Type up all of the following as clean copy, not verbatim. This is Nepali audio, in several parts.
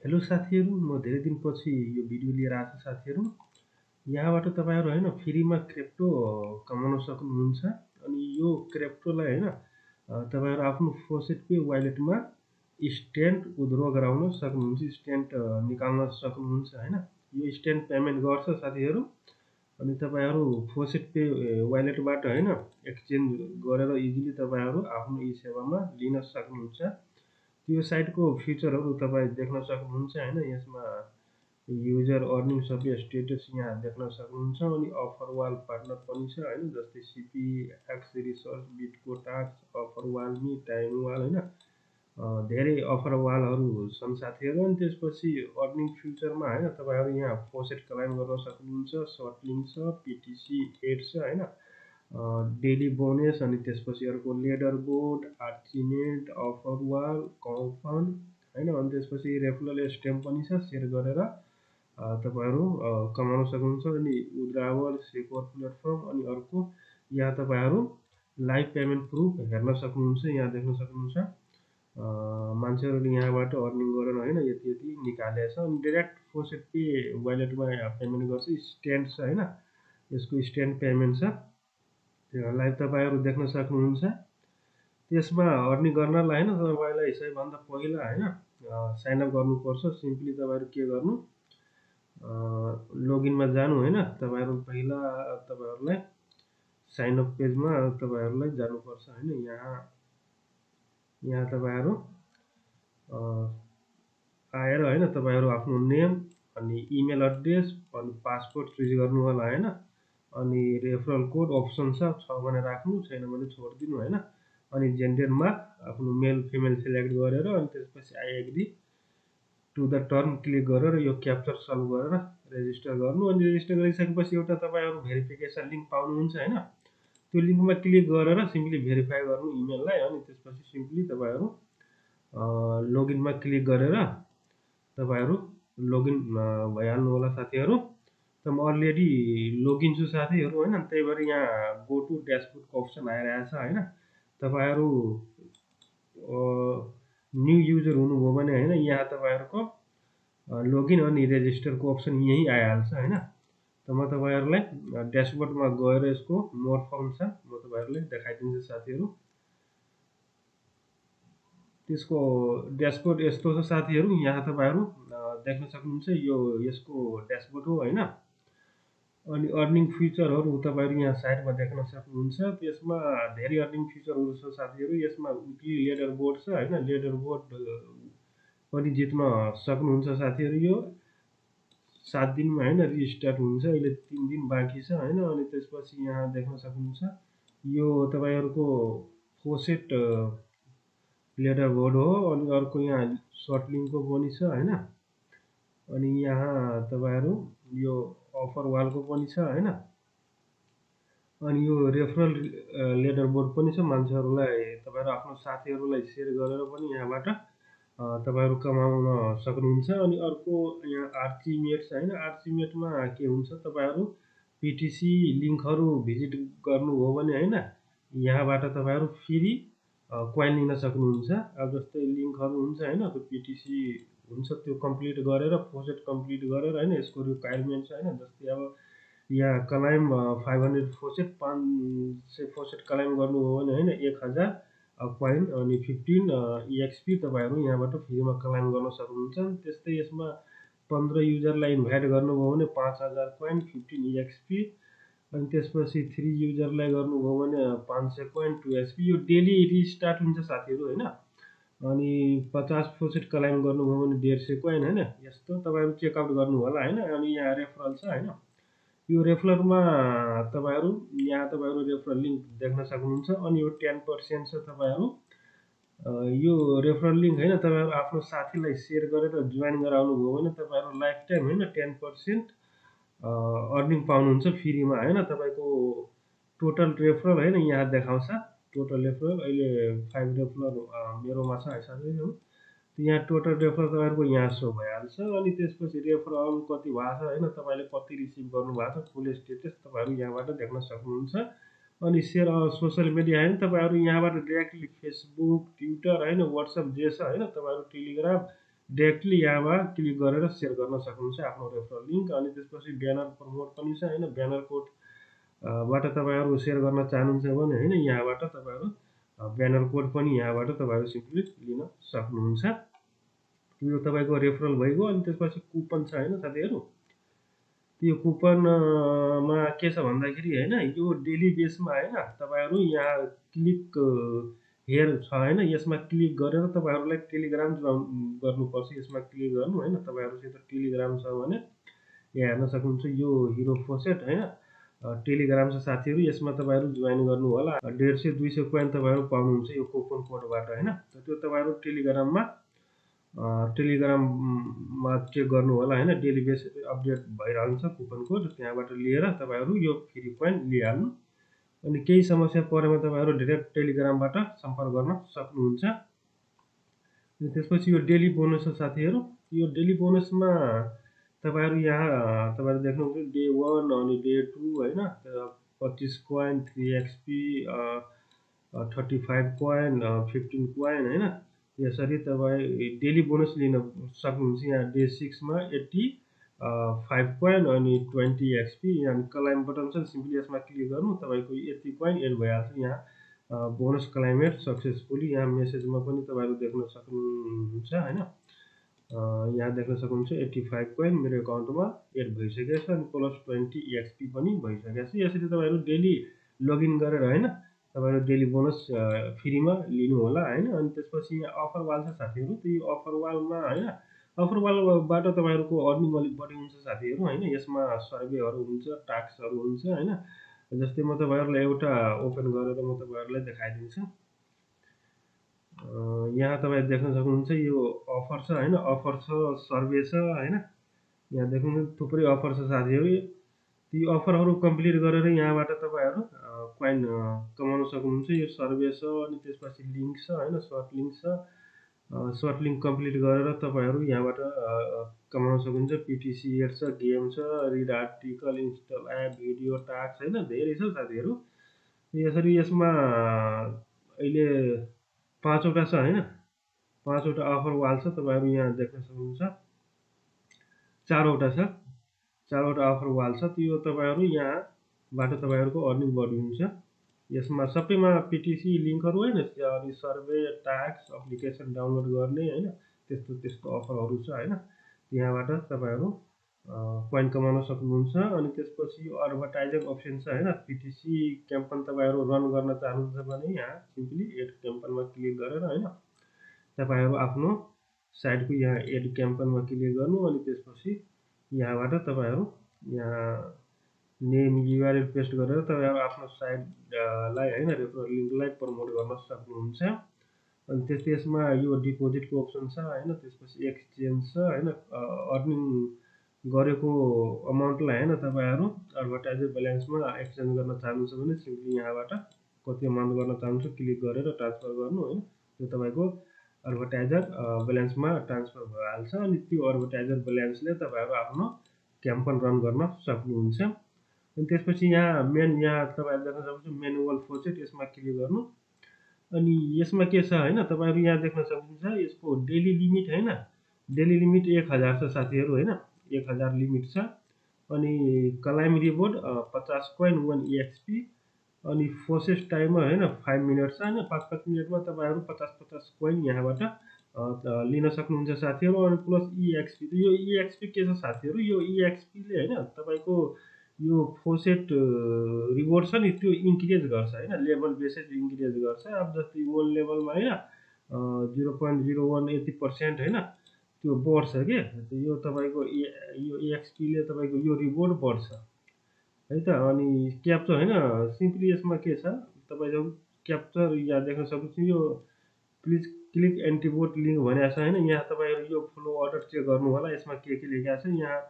हेलो साथीहरू, म धेरै दिनपछि यो भिडियो लिएर आएको छु साथीहरू। यहाँबाट तपाईँहरू हैन फ्रीमा क्रिप्टो कमाउन सक्नुहुन्छ। अनि यो क्रिप्टोलाई हैन तपाईँहरू आफ्नो फोसेट पे वालेटमा इन्स्ट्यान्ट विथड्र गराउन सक्नुहुन्छ, इन्स्ट्यान्ट निकाल्न सक्नुहुन्छ हैन। यो इन्स्ट्यान्ट पेमेन्ट गर्छ साथीहरू। अनि तपाईँहरू फोसेट पे वालेटबाट हैन एक्सचेन्ज गरेर इजिली तपाईँहरू आफ्नो ई सेवामा लिन सक्नुहुन्छ। यो साइटको फिचरहरू तपाईँ देख्न सक्नुहुन्छ हैन। यसमा युजर अर्निङ सबै स्टेटस यहाँ देख्न सक्नुहुन्छ। अनि अफर वाल पार्टनर पनि छ हैन, जस्तै सिपी, एक्स रिसर्च, बिटको टास्क, अफर वाल मी, टाइम वाल हैन। धेरै अफर वालहरू छन् साथीहरू। अनि त्यसपछि अर्निङ फ्युचरमा हैन तपाईँहरू यहाँ फोसेट क्लाइम गर्न सक्नुहुन्छ, सर्ट लिङ्क छ, पिटिसी एड छ हैन, डेली बोनस। अनि त्यसपछि अर्को लेडर बोर्ड, आर्चिनेट, अफर वाल, कम्फन हैन। अनि त्यसपछि रेफरल स्टेम पनि छ, सेयर गरेर तपाईँहरू कमाउन सक्नुहुन्छ। अनि विड्रावल, सेक्योर प्लेटफर्म। अनि अर्को यहाँ तपाईँहरू लाइभ पेमेन्ट प्रुफ हेर्न सक्नुहुन्छ, यहाँ देख्न सक्नुहुन्छ। मान्छेहरूले यहाँबाट अर्निङ गरेर हैन यति यति निकालेको छ। अनि डाइरेक्ट फोसेट पे वालेटमा पेमेन्ट गर्छ, स्ट्यान्ड छ हैन, यसको स्ट्यान्ड पेमेन्ट छ, लाइभ तपाईँहरू देख्न सक्नुहुन्छ। त्यसमा अर्निङ गर्नलाई हैन तपाईँलाई सबैभन्दा पहिला हैन साइन अप गर्नुपर्छ। सिम्पली तपाईँहरू के गर्नु, लोगिनमा जानु हैन। तपाईँहरू पहिला तपाईँहरूलाई साइन अप पेजमा तपाईँहरूलाई जानुपर्छ हैन। यहाँ तपाईँहरू आएर हैन तपाईँहरू आफ्नो नेम अनि इमेल एड्रेस अनि पासवर्ड चुज गर्नु होला हैन। अनि रेफरल कोड अप्सन छ भने राख्नु, छैन भने छोडिदिनु हैन। अनि जेन्डरमा आफ्नो मेल फिमेल सिलेक्ट गरेर अनि त्यसपछि I agree to the term click गरेर यो क्याप्चर सल्भ गरेर रेजिस्टर गर्नु। अनि रेजिस्टर गरिसकेपछि एउटा तपाईँहरू भेरिफिकेसन लिङ्क पाउनुहुन्छ हैन। त्यो लिङ्कमा क्लिक गरेर सिम्पली भेरिफाई गर्नु इमेललाई। अनि त्यसपछि सिम्पली तपाईँहरू लोगिनमा क्लिक गरेर तपाईँहरू लोगिन भइहाल्नु होला साथीहरू। त म अलरेडी लोगिन छु साथीहरू हैन। त्यही भएर यहाँ गो टु ड्यासबोर्डको अप्सन आइरहेछ हैन। तपाईँहरू न्यू युजर हुनुभयो भने हैन यहाँ तपाईँहरूको लोगिन अनि रेजिस्टरको अप्सन यही आइहाल्छ हैन। त म तपाईँहरूलाई ड्यासबोर्डमा गएर यसको मोर फङ्सन म तपाईँहरूलाई देखाइदिन्छु साथीहरू। त्यसको ड्यासबोर्ड यस्तो छ साथीहरू, यहाँ तपाईँहरू देख्न सक्नुहुन्छ, यो यसको ड्यासबोर्ड हो हैन। अनि अर्निङ फिचरहरू तपाईँहरू यहाँ साइडमा देख्न सक्नुहुन्छ। त्यसमा धेरै अर्निङ फिचरहरू छ साथीहरू। यसमा विकली लेडर बोर्ड छ हैन, लेडर बोर्ड पनि जित्न सक्नुहुन्छ साथीहरू। यो 7 दिनमा हैन रिस्टार्ट हुन्छ, अहिले 3 दिन बाँकी छ हैन। अनि त्यसपछि यहाँ देख्न सक्नुहुन्छ, यो तपाईँहरूको फोसेट लेडर बोर्ड हो। अनि अर्को यहाँ सर्ट लिङ्कको पनि छ हैन। अनि यहाँ तपाईँहरू यो अफर वालको पनि छ हैन। अनि यो रेफरल लेडर बोर्ड पनि छ, मान्छेहरूलाई तपाईँहरू आफ्नो साथीहरूलाई सेयर गरेर पनि यहाँबाट तपाईँहरू कमाउन सक्नुहुन्छ। अनि अर्को यहाँ आर्चिमेट छ हैन। आर्चिमेटमा के हुन्छ, तपाईँहरू पिटिसी लिङ्कहरू भिजिट गर्नुभयो भने हैन यहाँबाट तपाईँहरू फ्री कोइन लिन सक्नुहुन्छ। अब जस्तै लिङ्कहरू हुन्छ हैन, त्यो पिटिसी हुन्छ, त्यो कम्प्लिट गरेर फोसेट कम्प्लिट गरेर हैन यसको रिक्वायरमेन्ट छ हैन। जस्तै अब यहाँ क्लाइम 500 फोसेट 500 फोसेट क्लाइम गर्नुभयो भने हैन 1000 कोइन अनि 15 EXP तपाईँहरू यहाँबाट फ्रीमा क्लाइम गर्न सक्नुहुन्छ। त्यस्तै यसमा 15 युजरलाई इन्भाइट गर्नुभयो भने 5000 कोइन 15 EXP। अनि त्यसपछि 3 युजरलाई गर्नुभयो भने 500 कोइन 2 SP। यो डेली रिस्टार्ट हुन्छ साथीहरू हैन। अनि 50 फोसेट क्लाइम गर्नुभयो भने 150 कोइन हैन। यस्तो तपाईँहरू चेकआउट गर्नु होला हैन। अनि यहाँ रेफरल छ हैन। यो रेफरलमा तपाईँहरू यहाँ तपाईँहरू रेफरल लिङ्क देख्न सक्नुहुन्छ। अनि यो 10% छ तपाईँहरू यो रेफरल लिङ्क हैन, तपाईँहरू आफ्नो साथीलाई सेयर गरेर जोइन गराउनु भयो भने तपाईँहरू लाइफ टाइम हैन 10% अर्निङ पाउनुहुन्छ फ्रीमा हैन। तपाईँको टोटल रेफरल हैन यहाँ देखाउँछ, टोटल रेफरल अहिले 5 रेफरल मेरोमा छ साथीहरू। यहाँ टोटल रेफरल तपाईँहरूको यहाँ सो भइहाल्छ। अनि त्यसपछि रेफरल कति भएको छ हैन, तपाईँले कति रिसिभ गर्नुभएको छ, फुल स्टेटस तपाईँहरू यहाँबाट देख्न सक्नुहुन्छ। अनि सेयर सोसियल मिडिया हैन, तपाईँहरू यहाँबाट डाइरेक्टली फेसबुक, ट्विटर हैन, वाट्सएप जे छ हैन, तपाईँहरू टेलिग्राम डाइरेक्टली यहाँबाट क्लिक गरेर सेयर गर्न सक्नुहुन्छ आफ्नो रेफरल लिङ्क। अनि त्यसपछि ब्यानर प्रमोट पनि छ होइन, ब्यानर कोड बाट तपाईँहरू सेयर गर्न चाहनुहुन्छ भने होइन यहाँबाट तपाईँहरू ब्यानर कोड पनि यहाँबाट तपाईँहरू सिम्पली लिन सक्नुहुन्छ। यो तपाईँको रेफरल भइगयो। अनि त्यसपछि कुपन छ होइन साथीहरू, यो कुपनमा के छ भन्दाखेरि होइन यो डेली बेसमा होइन तपाईँहरू यहाँ क्लिक हेयर छ होइन, यसमा क्लिक गरेर तपाईँहरूलाई टेलिग्राम गर्नुपर्छ। यसमा क्लिक गर्नु होइन, तपाईँहरूसित टेलिग्राम छ भने यहाँ हेर्न सक्नुहुन्छ यो हिरो फोसेट होइन टेलिग्राम छ साथीहरू, यसमा तपाईँहरू जोइन गर्नु होला। 150-200 कोइन तपाईँहरू पाउनुहुन्छ यो कुपन कोडबाट होइन। त्यो तपाईँहरू टेलिग्राममा चेक गर्नु होला होइन, डेली बेस अपडेट भइरहन्छ कुपन कोड, त्यहाँबाट लिएर तपाईँहरू यो फ्री कोइन लिइहाल्नु। अनि केही समस्या परेमा तपाईँहरू डाइरेक्ट टेलिग्रामबाट सम्पर्क गर्न सक्नुहुन्छ। त्यसपछि यो डेली बोनस छ साथीहरू, यो डेली बोनसमा तपाईँहरू यहाँ तपाईँहरू देख्नुहुन्छ डे 1 अनि डे 2 होइन 25 कोइन, 3 एक्सपी, 35 कोइन, 15 कोइन होइन, यसरी तपाईँ डेली बोनस लिन सक्नुहुन्छ। यहाँ डे 6 मा 85 कोइन अनि 20 एक्सपी, यहाँ क्लाइम बटन छ, सिम्पली यसमा क्लिक गर्नु, तपाईँको 80 कोइन एड भइहाल्छ। यहाँ बोनस क्लाइमेट सक्सेसफुली, यहाँ मेसेजमा पनि तपाईँहरू देख्न सक्नुहुन्छ होइन, यहाँ देख्न सक्नुहुन्छ 85 कोइन मेरो एकाउन्टमा एड भइसकेको छ अनि प्लस 20 एक्सपी पनि भइसकेको छ। यसरी तपाईँहरू डेली लगइन गरेर होइन तपाईँहरू डेली बोनस फ्रीमा लिनु होला होइन। अनि त्यसपछि यहाँ अफर वाल छ साथीहरू, त्यो अफर वालमा होइन अफर वालबाट तपाईँहरूको अर्निङ अलिक बढी हुन्छ साथीहरू होइन। यसमा सर्वेहरू हुन्छ, टास्कहरू हुन्छ होइन। जस्तै म तपाईँहरूलाई एउटा ओपन गरेर म तपाईँहरूलाई देखाइदिन्छु। यहाँ तपाईँ देख्न सक्नुहुन्छ यो अफर छ होइन, अफर छ, सर्वे छ होइन, यहाँ देख्नुहुन्छ थुप्रै अफर छ साथीहरू। ती अफरहरू कम्प्लिट गरेर यहाँबाट तपाईँहरू कोइन कमाउन सक्नुहुन्छ। यो सर्वे छ अनि त्यसपछि लिङ्क छ होइन, सर्ट लिङ्क छ, सर्ट लिङ्क कम्प्लिट गरेर तपाईँहरू यहाँबाट कमाउन सक्नुहुन्छ। पिटिसी एड छ, गेम छ, read article, install app, video, task होइन, धेरै छ साथीहरू। यसरी यसमा अहिले 5वटा छ होइन, 5वटा अफर वाल छ, तपाईँहरू यहाँ देख्न सक्नुहुन्छ। 4वटा छ, 4वटा अफर वाल छ, त्यो तपाईँहरू यहाँबाट तपाईँहरूको अर्निङ बढी हुन्छ। यसमा सबैमा पिटिसी लिङ्कहरू होइन, अनि सर्वे, टास्क, एप्लिकेसन डाउनलोड गर्ने होइन, त्यस्तो अफरहरू छ होइन, यहाँबाट तपाईँहरू कोइन कमाउन सक्नुहुन्छ। अनि त्यसपछि यो एडभर्टाइजर अप्सन छ होइन, पिटिसी क्याम्पेन तपाईँहरू रन गर्न चाहनुहुन्छ भने यहाँ सिम्पली एड क्याम्पेनमा क्लिक गरेर होइन तपाईँहरू आफ्नो साइटको यहाँ एड क्याम्पेनमा क्लिक गर्नु। अनि त्यसपछि यहाँबाट तपाईँहरू यहाँ नेम युआरएल पेस्ट गरेर तपाईँहरू आफ्नो साइटलाई होइन रेफरल लिङ्कलाई प्रमोट गर्न सक्नुहुन्छ। अनि त्यसमा यो डिपोजिटको अप्सन छ होइन, त्यसपछि एक्सचेन्ज छ होइन, अर्निङ गरेको अमाउन्टलाई होइन तपाईँहरू एडभर्टाइजर ब्यालेन्समा एक्सचेन्ज गर्न चाहनुहुन्छ भने सिम्पली यहाँबाट कति अमाउन्ट गर्न चाहनुहुन्छ क्लिक गरेर ट्रान्सफर गर्नु होइन, त्यो तपाईँको एडभर्टाइजर ब्यालेन्समा ट्रान्सफर भइहाल्छ। अनि त्यो एडभर्टाइजर ब्यालेन्सले तपाईँहरू आफ्नो क्याम्पेन रन गर्न सक्नुहुन्छ। अनि त्यसपछि यहाँ तपाईँहरू देख्न सक्नुहुन्छ म्यानुअल फोसेट, यसमा क्लिक गर्नु। अनि यसमा के छ होइन तपाईँहरू यहाँ देख्न सक्नुहुन्छ यसको डेली लिमिट होइन, डेली लिमिट 1000 छ साथीहरू होइन, 1000 लिमिट छ। अनि क्लाइम रिवोर्ड 50 कोइन 1 एक्सपी, अनि फोसेस टाइमर होइन 5 मिनट छ होइन, 5-5 मिनटमा तपाईँहरू 50-50 कोइन यहाँबाट लिन सक्नुहुन्छ साथीहरू। अनि प्लस इएक्सपी, यो इएक्सपी के छ साथीहरू, यो इएक्सपीले होइन तपाईँको यो फोसेट रिवोर्ड छ नि त्यो इन्क्रिज गर्छ होइन, लेभल बेसिस इन्क्रिज गर्छ। अब जस्तै 1 लेभलमा होइन 0.01 होइन त्यो बढ्छ के, यो तपाईँको यो इएक्सपीले तपाईँको यो रिवोर्ड बढ्छ है त। अनि क्याप्चर होइन, सिम्पली यसमा के छ तपाईँको क्याप्चर यहाँ देख्न सक्नुहुन्छ, यो प्लिज क्लिक एन्टिबोट लिङ्क भनेको छ होइन, यहाँ तपाईँहरू यो फ्लो अर्डर चेक गर्नु होला। यसमा के लेखेको छ यहाँ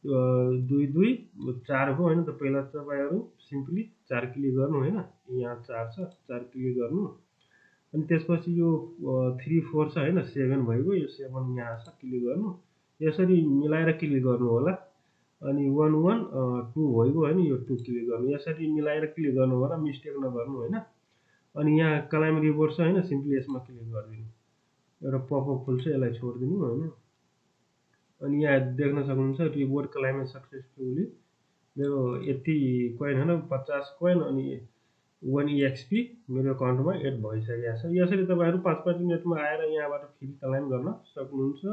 2-2-4 हो होइन, त पहिला तपाईँहरू सिम्पली 4 क्लिक गर्नु होइन, यहाँ 4 छ, 4 क्लिक गर्नु। अनि त्यसपछि यो 3-4 छ होइन, 7 भइगयो, यो 7 यहाँ छ, क्लिक गर्नु, यसरी मिलाएर क्लिक गर्नु होला। अनि 1-1-2 भइगयो होइन, यो 2 क्लिक गर्नु, यसरी मिलाएर क्लिक गर्नु होला, मिस्टेक नगर्नु होइन। अनि यहाँ क्लाइम रिवोर्ड छ होइन, सिम्पली यसमा क्लिक गरिदिनु। एउटा पपअप खुल्छ, यसलाई छोडिदिनु होइन। अनि यहाँ देख्न सक्नुहुन्छ रिवोर्ड क्लाइमेट सक्सेसफुली मेरो यति कोइन होइन 50 कोइन अनि 1 EXP मेरो अकाउन्टमा एड भइसकेको छ। यसरी तपाईँहरू 5 मिनटमा आएर यहाँबाट फ्री क्लाइम गर्न सक्नुहुन्छ।